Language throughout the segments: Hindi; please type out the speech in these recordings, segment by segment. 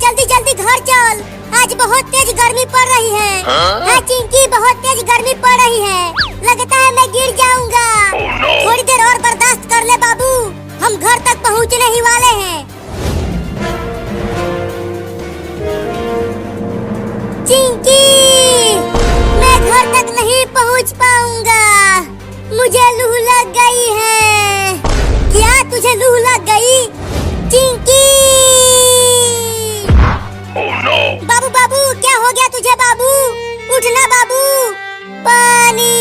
जल्दी जल्दी घर चल, आज बहुत तेज गर्मी पड़ रही है। हाँ चिंकी, बहुत तेज गर्मी पड़ रही है, लगता है मैं गिर जाऊंगा। थोड़ी देर और बर्दाश्त कर ले बाबू, हम घर तक पहुंचने ही वाले हैं। चिंकी, मैं घर तक नहीं पहुंच पाऊंगा, मुझे लू लग गई है। क्या तुझे लू लग गई चिंकी? बाबू बाबू, क्या हो गया तुझे बाबू? उठना बाबू। पानी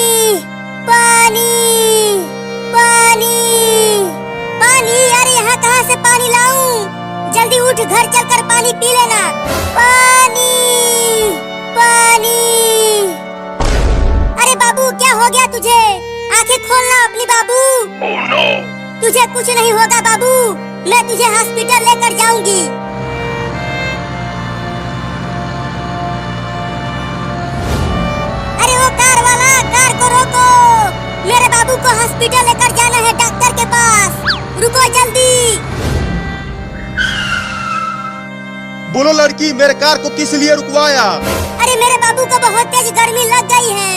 पानी पानी पानी, अरे यहाँ कहाँ से पानी लाऊं? जल्दी उठ, घर चलकर पानी पी लेना। पानी पानी। अरे बाबू, क्या हो गया तुझे? आंखें खोलना अपनी बाबू। तुझे कुछ नहीं होगा बाबू, मैं तुझे हॉस्पिटल लेकर जाऊंगी। अरे वो कार वाला, कार को रोको, मेरे बाबू को हॉस्पिटल लेकर जाना है, डॉक्टर के पास। रुको जल्दी। बोलो लड़की, मेरे कार को किस लिए रुकवाया? अरे मेरे बाबू को बहुत तेज गर्मी लग गई है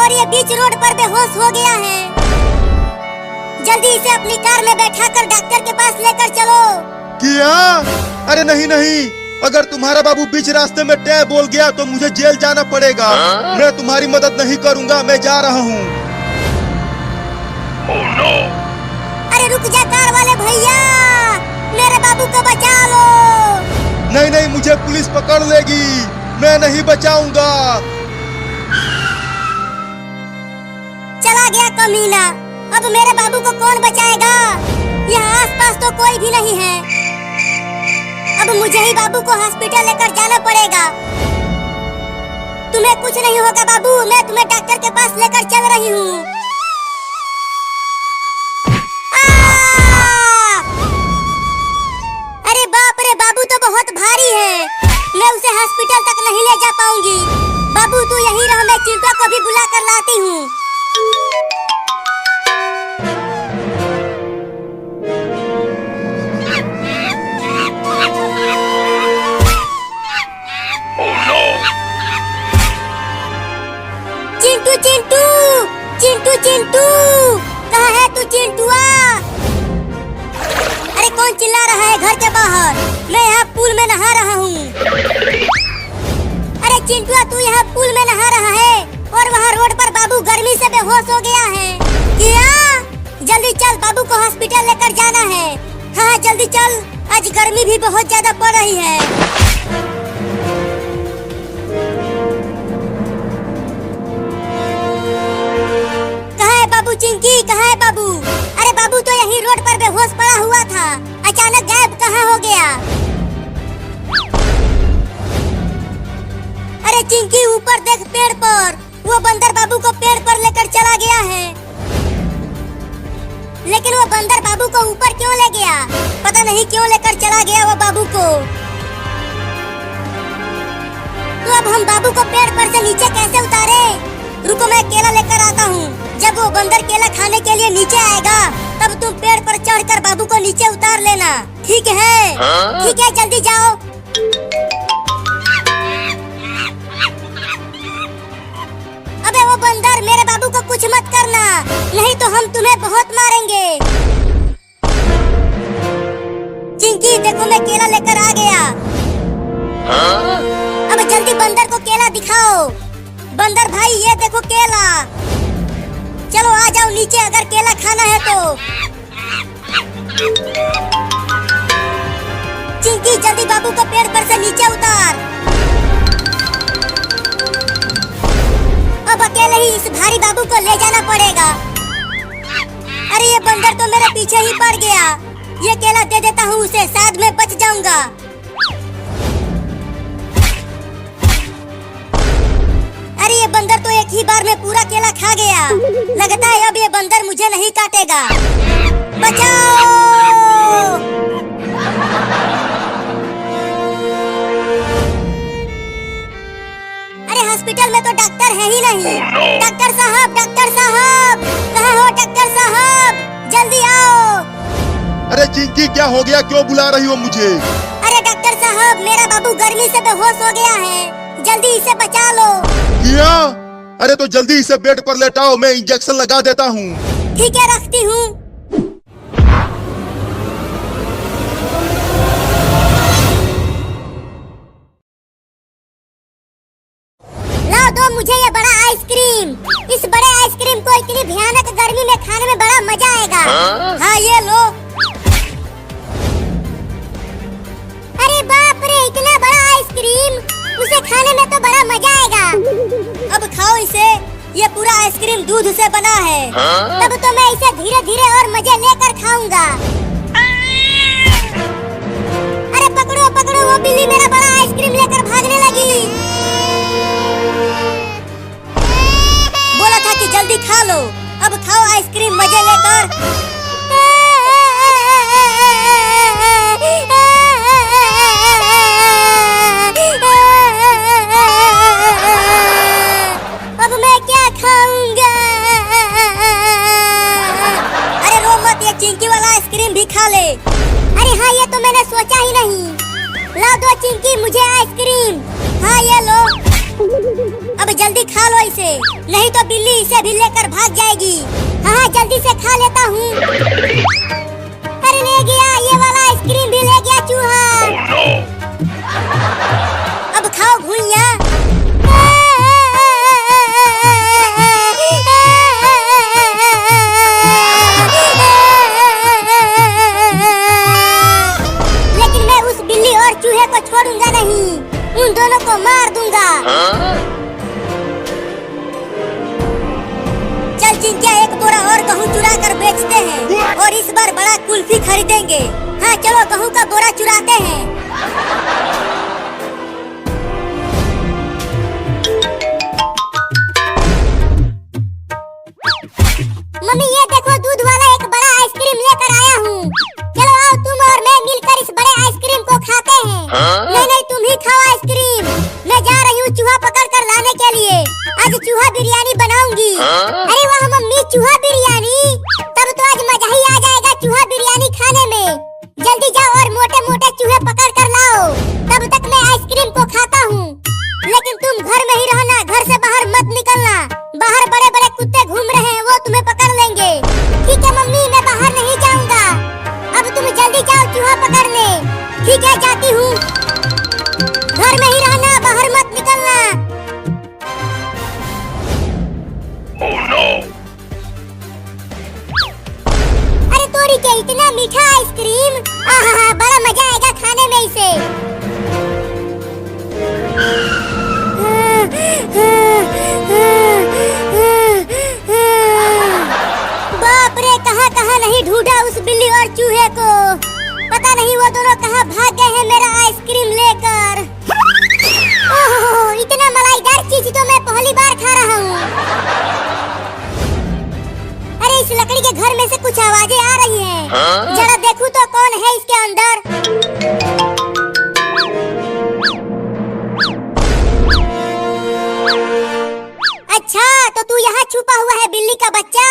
और ये बीच रोड पर बेहोश हो गया है। जल्दी इसे अपनी कार में बैठाकर डॉक्टर के पास लेकर चलो। क्या? अरे नहीं नहीं, अगर तुम्हारा बाबू बीच रास्ते में टै बोल गया तो मुझे जेल जाना पड़ेगा। मैं तुम्हारी मदद नहीं करूंगा, मैं जा रहा हूँ। अरे रुक जा कार वाले भैया, मेरे बाबू को बचा लो। नहीं नहीं, मुझे पुलिस पकड़ लेगी, मैं नहीं बचाऊंगा। चला गया कमीना, अब मेरे बाबू को कौन बचाएगा? यहाँ आसपास तो कोई भी नहीं है। अब मुझे ही बाबू को हॉस्पिटल लेकर जाना पड़ेगा। तुम्हें कुछ नहीं होगा बाबू, मैं तुम्हें डॉक्टर के पास लेकर चल रही हूँ। अरे बाप रे, बाबू तो बहुत भारी है, मैं उसे हॉस्पिटल तक नहीं ले जा पाऊंगी। बाबू तू यहीं रह, मैं चिंटू को भी बुला कर लाती हूँ। चिंटू चिंटू चिंटू चिंटू, कहाँ है तू चिंटुआ? अरे कौन चिल्ला रहा है घर के बाहर? मैं यहाँ पूल में नहा रहा हूँ। अरे चिंटुआ, तू यहाँ पूल में नहा रहा है और वहाँ रोड पर बाबू गर्मी से बेहोश हो गया है। क्या? जल्दी चल, बाबू को हॉस्पिटल लेकर जाना है। हाँ जल्दी चल, आज गर्मी भी बहुत ज्यादा पड़ रही है। बाबू चिंकी, कहाँ है बाबू? अरे बाबू तो यही रोड पर बेहोश पड़ा हुआ था, अचानक गायब कहाँ हो गया? अरे चिंकी, ऊपर देख पेड़ पर, वो बंदर बाबू को पेड़ पर लेकर चला गया है। लेकिन वो बंदर बाबू को ऊपर क्यों ले गया? पता नहीं क्यों लेकर चला गया वो बाबू को। तो अब हम बाबू को पेड़ पर से नीचे कैसे उतारे? रुको, मैं केला लेकर आता हूँ। जब वो बंदर केला खाने के लिए नीचे आएगा, तब तुम पेड़ पर चढ़कर बाबू को नीचे उतार लेना, ठीक है? ठीक है, जल्दी जाओ। अबे वो बंदर, मेरे बाबू को कुछ मत करना, नहीं तो हम तुम्हें बहुत मारेंगे। चिंकी देखो, मैं केला लेकर आ गया। अब जल्दी बंदर को केला दिखाओ। बंदर भाई, ये देखो केला। चलो आ जाओ नीचे, अगर केला खाना है तो। चिंकी जल्दी बाबू को पेड़ पर से नीचे उतार। अब अकेले ही इस भारी बाबू को ले जाना पड़ेगा। अरे ये बंदर तो मेरे पीछे ही पड़ गया। ये केला दे देता हूँ उसे, शायद मैं बच जाऊंगा। अरे ये बंदर तो एक ही बार में पूरा केला खा गया। लगता है अब ये बंदर मुझे नहीं काटेगा। बचाओ! अरे हॉस्पिटल में तो डॉक्टर है ही नहीं। डॉक्टर साहब, कहाँ हो डॉक्टर साहब? जल्दी आओ। अरे चिंकी क्या हो गया, क्यों बुला रही हो मुझे? अरे डॉक्टर साहब, मेरा बाबू गर्मी से बेहोश हो गया है, जल्दी इसे बचा लो। क्या? अरे तो जल्दी इसे बेड पर लेटाओ, मैं इंजेक्शन लगा देता हूँ। ठीक है, रखती हूँ। लाओ दो मुझे ये बड़ा आइसक्रीम। इस बड़े आइसक्रीम को इतनी भयानक गर्मी में खाने में बड़ा मजा आएगा। हाँ ये लो। अरे बाप रे, इतना बड़ा आइसक्रीम, उसे खाने में तो बड़ा मजा आएगा। अब खाओ इसे, ये पूरा आइसक्रीम दूध से बना है। तब तो मैं इसे धीरे धीरे और मजे लेकर खाऊंगा। अरे पकड़ो पकड़ो, वो बिल्ली मेरा बड़ा आइसक्रीम लेकर भागने लगी। बोला था कि जल्दी खा लो, अब खाओ आइसक्रीम मजे लेकर। अब मैं क्या खाऊंगा? अरे रो मत, ये चिंकी वाला आइसक्रीम भी खा ले। अरे हाँ, ये तो मैंने सोचा ही नहीं। लाओ दो चिंकी मुझे आइसक्रीम। हाँ ये लो। अब जल्दी खा लो इसे, नहीं तो बिल्ली इसे भी लेकर भाग जाएगी। हाँ जल्दी से खा लेता हूँ। अरे ले गया, ये वाला आइसक्रीम भी ले गया चूहा। अब खाओ घुइयां। लेकिन मैं उस बिल्ली और चूहे को छोड़ूंगा नहीं, उन दोनों को मार दूंगा। चल चिंकिया, एक बोरा और गेहूं चुरा कर बेचते हैं और इस बार बड़ा कुल्फी खरीदेंगे। हाँ चलो, गेहूं का बोरा चुराते हैं। मम्मी ये देखो, दूध वाला एक बड़ा आइसक्रीम लेकर आया हूँ। चलो आओ, तुम और मैं मिलकर इस बड़े आइसक्रीम को खाते हैं। नहीं नहीं, तुम ही खाओ आइसक्रीम, मैं जा रही हूँ चूहा पकड़ कर लाने के लिए। आज चूहा बिरयानी बनाऊंगी। अरे वाह मम्मी, चूहा बिरयानी, तब तो आज मजा ही आ जाएगा चूहा बिरयानी खाने में। जल्दी जाओ और मोटे मोटे चूहे पकड़ कर लाओ, तब तक मैं आइसक्रीम को खाता हूँ। लेकिन तुम घर में ही रहना, घर से बाहर मत निकलना। बाहर बड़े बड़े कुत्ते घूम रहे हैं, वो तुम्हें पकड़ लेंगे। ठीक है मम्मी, मैं बाहर नहीं जाऊंगा। अब तुम जल्दी जाओ चूहा पकड़ने। ठीक है, जाती हूँ। घर में ही रहना, बाहर मत निकलना। Oh, no. अरे तोरी के, इतना मीठा आइसक्रीम, आहा बड़ा मजा आएगा खाने में इसे। बाप रे, कहाँ नहीं ढूंढा उस बिल्ली और चूहे को। पता नहीं वो दोनों कहाँ भाग गए हैं मेरा आइसक्रीम लेकर। ओह, इतना मलाईदार चीज तो मैं पहली बार खा रहा हूँ। अरे इस लकड़ी के घर में से कुछ आवाजें आ रही हैं। जरा देखूं तो कौन है इसके अंदर। अच्छा, तो तू यहाँ छुपा हुआ है बिल्ली का बच्चा,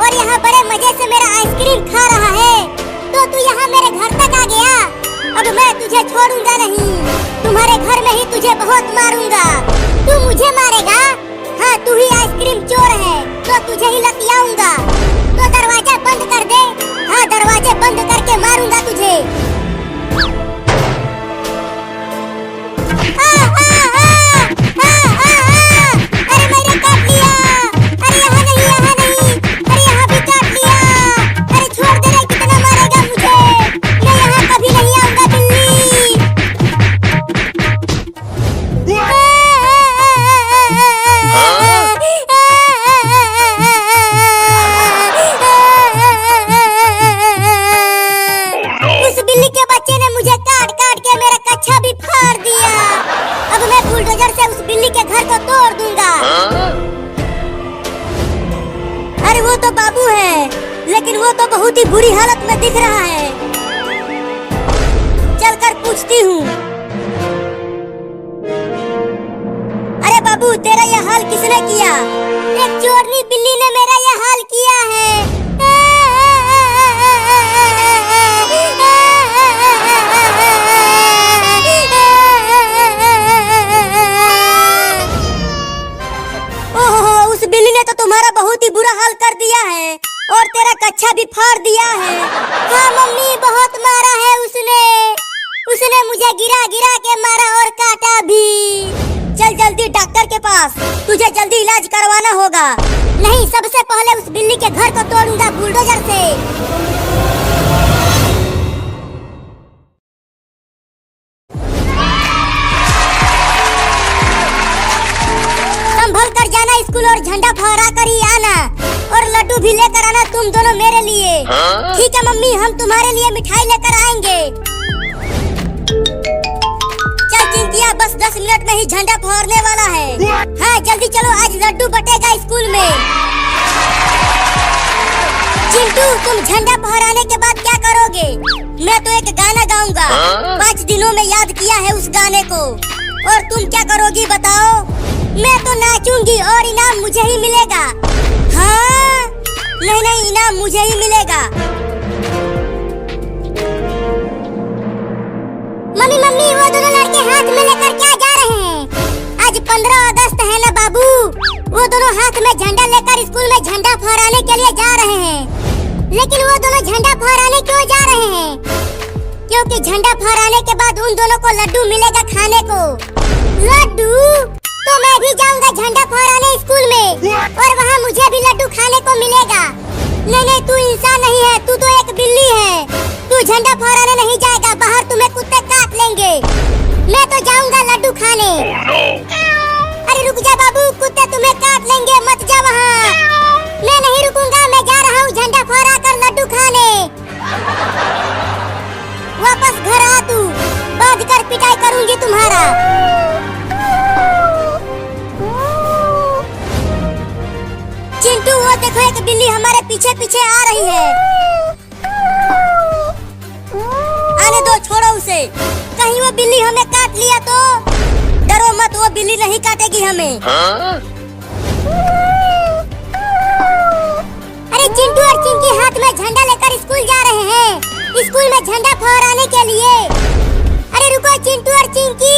और यहाँ बड़े मजे से मेरा आइसक्रीम खा रहा है। तो तू यहाँ मेरे घर तक आ गया। अब मैं तुझे छोड़ूंगा नहीं, तुम्हारे घर में ही तुझे बहुत मारूंगा। तू मुझे मारेगा? हाँ, तू ही आइसक्रीम चोर है, तो तुझे ही लतियाऊंगा। तो दरवाजा बंद कर दे। हाँ, दरवाजे बंद करके मारूंगा तुझे। अरे मैंने काट लिया। अरे यहाँ नहीं, अरे यहाँ भी काट लिया। अरे छोड़ दे रे, कितना मारेगा मुझे? मैं यहाँ कभी नहीं आऊंगा बिल्ली। उस बिल्ली के बच्चे ने मुझे काट काट के मेरा कच्छा भी फाड़ दिया। अब मैं बुलडोजर से उस बिल्ली के घर को तोड़ दूंगा। अरे वो तो बाबू है, लेकिन वो तो बहुत ही बुरी हालत में दिख रहा है। चलकर पूछती हूँ। अरे बाबू, तेरा यह हाल किसने किया? एक चोरनी बिल्ली ने मेरा यह हाल किया है। फाड़ दिया है। हाँ मम्मी, बहुत मारा है उसने मुझे गिरा गिरा के मारा और काटा भी। चल जल्दी डॉक्टर के पास, तुझे जल्दी इलाज करवाना होगा। नहीं, सबसे पहले उस बिल्ली के घर को तोड़ूंगा बुलडोजर से। संभल कर जाना स्कूल और झंडा फहरा कर ही आना, और लड्डू भी लेकर आना तुम दोनों मेरे लिए। ठीक है मम्मी, हम तुम्हारे लिए मिठाई लेकर आएंगे। चल चिंकिया, बस 10 मिनट में ही झंडा फहरने वाला है। हाँ जल्दी चलो, आज लड्डू बटेगा स्कूल में। चिंटू, तुम झंडा फहराने के बाद क्या करोगे? मैं तो एक गाना गाऊंगा। 5 दिनों में याद किया है उस गाने को। और तुम क्या करोगी बताओ? मैं तो नाचूंगी और इनाम मुझे ही मिलेगा। हाँ नहीं, इनाम मुझे ही मिलेगा। मम्मी, वो दोनों लड़के हाथ में लेकर क्या जा रहे हैं? आज 15 अगस्त है ना बाबू। वो दोनों हाथ में झंडा लेकर स्कूल में झंडा फहराने के लिए जा रहे हैं। लेकिन वो दोनों झंडा फहराने क्यों जा रहे हैं? क्योंकि झंडा फहराने के बाद उन दोनों को लड्डू मिलेगा खाने को। लड्डू? तो मैं भी जाऊंगा झंडा फहराने स्कूल में, और वहाँ मुझे भी लड्डू खाने को मिलेगा। नहीं, तू इंसान नहीं है, तू तो एक बिल्ली है। तू झंडा फहराने नहीं जाएगा, बाहर तुम्हें कुत्ते काट लेंगे। मैं तो जाऊंगा लड्डू खाने। अरे रुक जा बाबू, कुत्ते तुम्हें काट लेंगे, मत जा वहाँ। मैं नहीं रुकूंगा, मैं जा रहा हूँ झंडा फहरा कर लड्डू खाने। वापस घर आ तू, बांध कर पिटाई करूंगी तुम्हारा। चिंटू, वो देखो एक बिल्ली हमारे पीछे पीछे आ रही है। आने दो, छोड़ो उसे। कहीं वो बिल्ली हमें काट लिया तो? डरो मत, वो बिल्ली नहीं काटेगी हमें। अरे चिंटू और चिंकी हाथ में झंडा लेकर स्कूल जा रहे हैं, स्कूल में झंडा फहराने के लिए। अरे रुको चिंटू और चिंकी।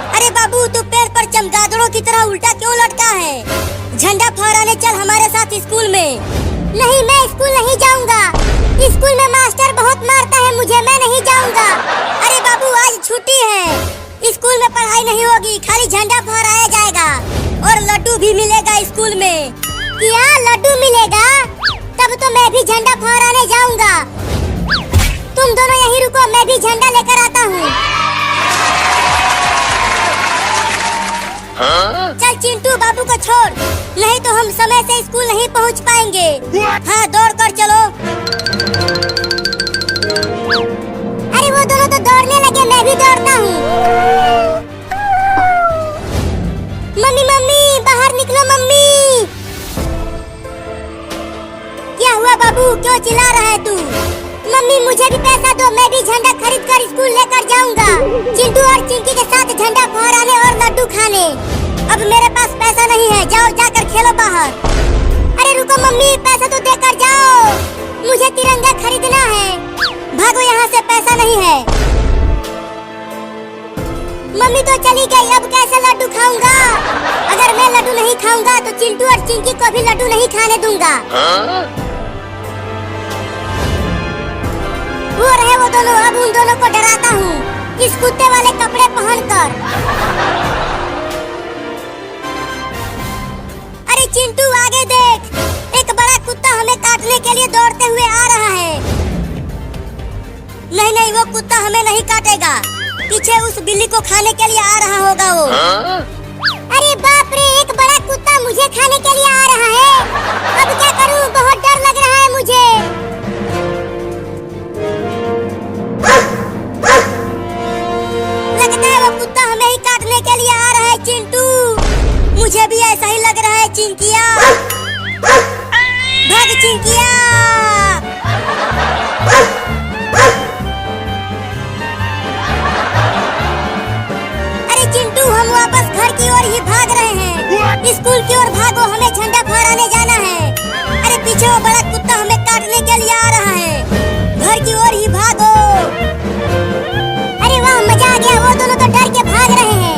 अरे बाबू, तू पेड़ पर चमगादड़ों की तरह उल्टा क्यों लटका है? झंडा फहराने चल हमारे साथ स्कूल में। नहीं, मैं स्कूल नहीं जाऊंगा। स्कूल में मास्टर बहुत मारता है मुझे, मैं नहीं जाऊंगा। अरे बाबू, आज छुट्टी है, स्कूल में पढ़ाई नहीं होगी, खाली झंडा फहराया जाएगा और लड्डू भी मिलेगा स्कूल में। क्या लड्डू मिलेगा? तब तो मैं भी झंडा फहराने जाऊंगा। तुम दोनों यहीं रुको, मैं भी झंडा लेकर आता हूँ। चल चिंटू, बाबू को छोड़, नहीं तो हम समय से स्कूल नहीं पहुँच पाएंगे। हाँ दौड़ कर चलो। अरे वो दोनों तो दौड़ने लगे, मैं भी दौड़ता हूँ। मम्मी, बाहर निकलो मम्मी। क्या हुआ बाबू, क्यों चिल्ला रहा है तू? मम्मी, मुझे भी पैसा दो, मैं भी झंडा खरीद कर स्कूल लेकर जाऊंगा, चिंटू और चिंकी के साथ झंडा फहराने और लड्डू खाने। अब मेरे पास पैसा नहीं है, जाओ जाकर खेलो बाहर। अरे रुको मम्मी, पैसा तो देकर जाओ, मुझे तिरंगा खरीदना है। भागो यहाँ से, पैसा नहीं है। मम्मी तो चली गई, अब कैसे लड्डू खाऊंगा? अगर मैं लड्डू नहीं खाऊंगा तो चिंटू और चिंकी को भी लड्डू नहीं खाने दूंगा। वो रहे वो दोनों, अब उन दोनों को डराता हूँ इस कुत्ते वाले कपड़े पहनकर। अरे चिंटू, आगे देख, एक बड़ा कुत्ता हमें काटने के लिए दौड़ते हुए आ रहा है। नहीं, वो कुत्ता हमें नहीं काटेगा, पीछे उस बिल्ली को खाने के लिए आ रहा होगा वो। अरे बाप रे, एक बड़ा कुत्ता मुझे खाने के लिए आ रहा है। अब क्या करूँ, बहुत डर लग रहा है मुझे। लगता है वो कुत्ता हमें ही काटने के लिए आ रहा है चिंटू। मुझे भी ऐसा ही लग रहा है चिंकिया। भाग चिंकिया। अरे चिंटू, हम वापस घर की ओर ही भाग रहे हैं। स्कूल की ओर भागो, हमें झंडा फहराने जाना है। अरे पीछे वो बड़ा कुत्ता हमें काटने के लिए आ रहा है, घर की ओर ही भागो। अरे वाह, मजा आ गया, वो दोनों तो डर के भाग रहे हैं।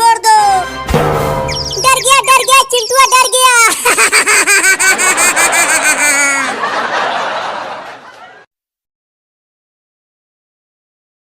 छोड़ दो। डर गया चिंटुआ, डर गया।